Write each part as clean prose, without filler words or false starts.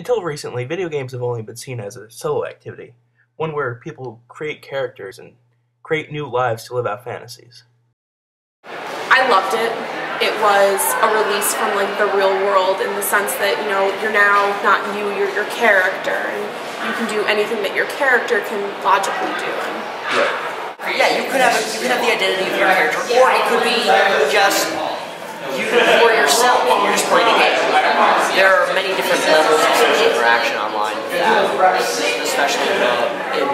Until recently, video games have only been seen as a solo activity, one where people create characters and create new lives to live out fantasies. I loved it. It was a release from like the real world in the sense that, you know, you're now not you, you're your character, and you can do anything that your character can logically do. Yeah, you could have the identity of your character, or it could be just you or yourself. You're just playing a game. There are many different levels of social interaction online with that, especially in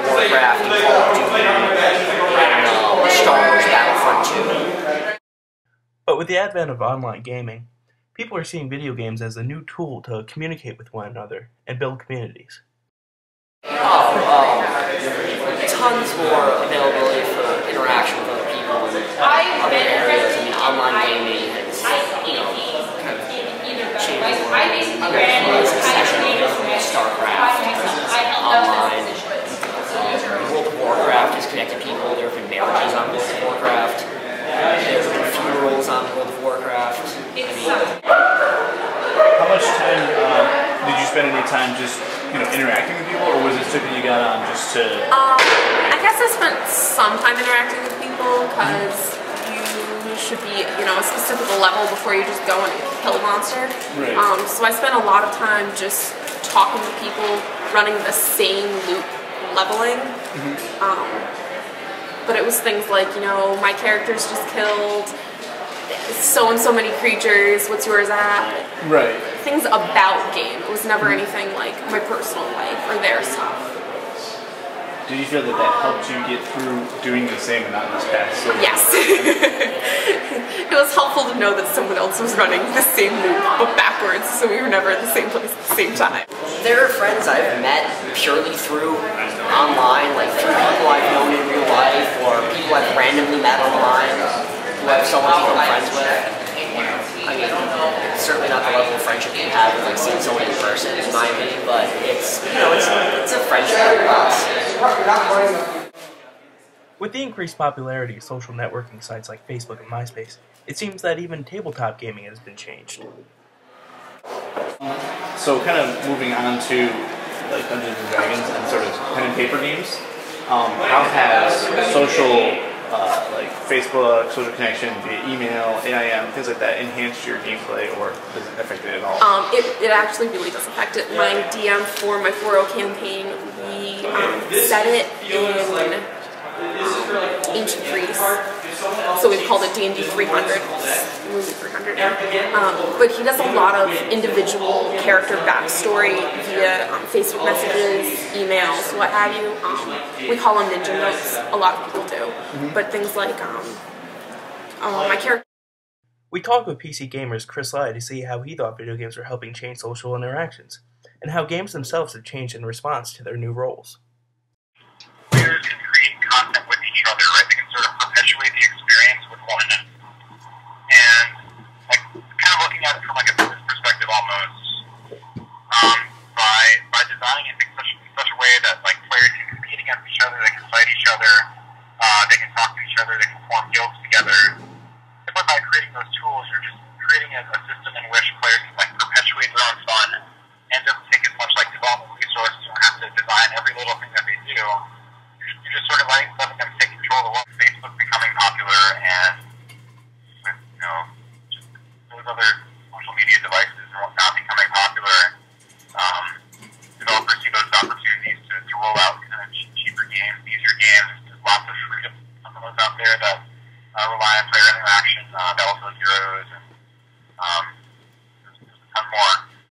Warcraft and Call of Duty and Star Wars Battlefront 2. But with the advent of online gaming, people are seeing video games as a new tool to communicate with one another and build communities. Tons more availability for interaction with other people in other areas. I mean, online gaming has, kind of changed the world. StarCraft, online. World of Warcraft has connected people. There have been marriages on World of Warcraft. There have been funerals on World of Warcraft. How much time did you spend any time just interacting with people, or was it something you got on just to? I guess I spent some time interacting with people because you should be, a specific level before you just go and kill a monster. Right. So I spent a lot of time just talking to people, running the same loop leveling. But it was things like, my character's just killed so and so many creatures, what's yours at? Right. Things about game. It was never anything like my personal life or their stuff. Do you feel that helped you get through doing the same monotonous tasks? Yes. It was helpful to know that someone else was running the same loop but backwards, so we were never at the same place at the same time. There are friends I've met purely through online, like through people I've known in real life, or people I've randomly met online who I've so much become friends with. I mean, it's certainly not the level of friendship you have with like seeing someone in person, in my opinion, but it's a friendship nonetheless. With the increased popularity of social networking sites like Facebook and MySpace, it seems that even tabletop gaming has been changed. So kind of moving on to like Dungeons and Dragons and sort of pen and paper games, how has social like Facebook, social connection via email, AIM, things like that enhanced your gameplay, or does it affect it at all? It actually really does affect it. My DM for my 4.0 campaign, we set it in ancient Greece, so we've called it D&D 300, movie 300. But he does a lot of individual character backstory via Facebook messages, emails, what have you. We call them ninja notes, a lot of people do. But things like my character. We talked with PC Gamer's Chris Lai to see how he thought video games were helping change social interactions, and how games themselves have changed in response to their new roles. Players can create content with each other, right? They can sort of perpetuate the experience with one another. And like kind of looking at it from like a business perspective almost, by designing it in such a way that like players can compete against each other, they can fight each other, they can talk to each other, they can form guilds together. But by creating those tools, you're just creating a system in which players can like perpetuate their own fun, and doesn't take as much like development resources. You don't have to design every little thing that they do. You're just sort of letting them take control of what Facebook becoming popular, and with just those other social media devices not becoming popular, developers see those opportunities to roll out kind of cheaper games, easier games. There's lots of freedom on those out there that rely on player interaction, Battlefield Heroes, and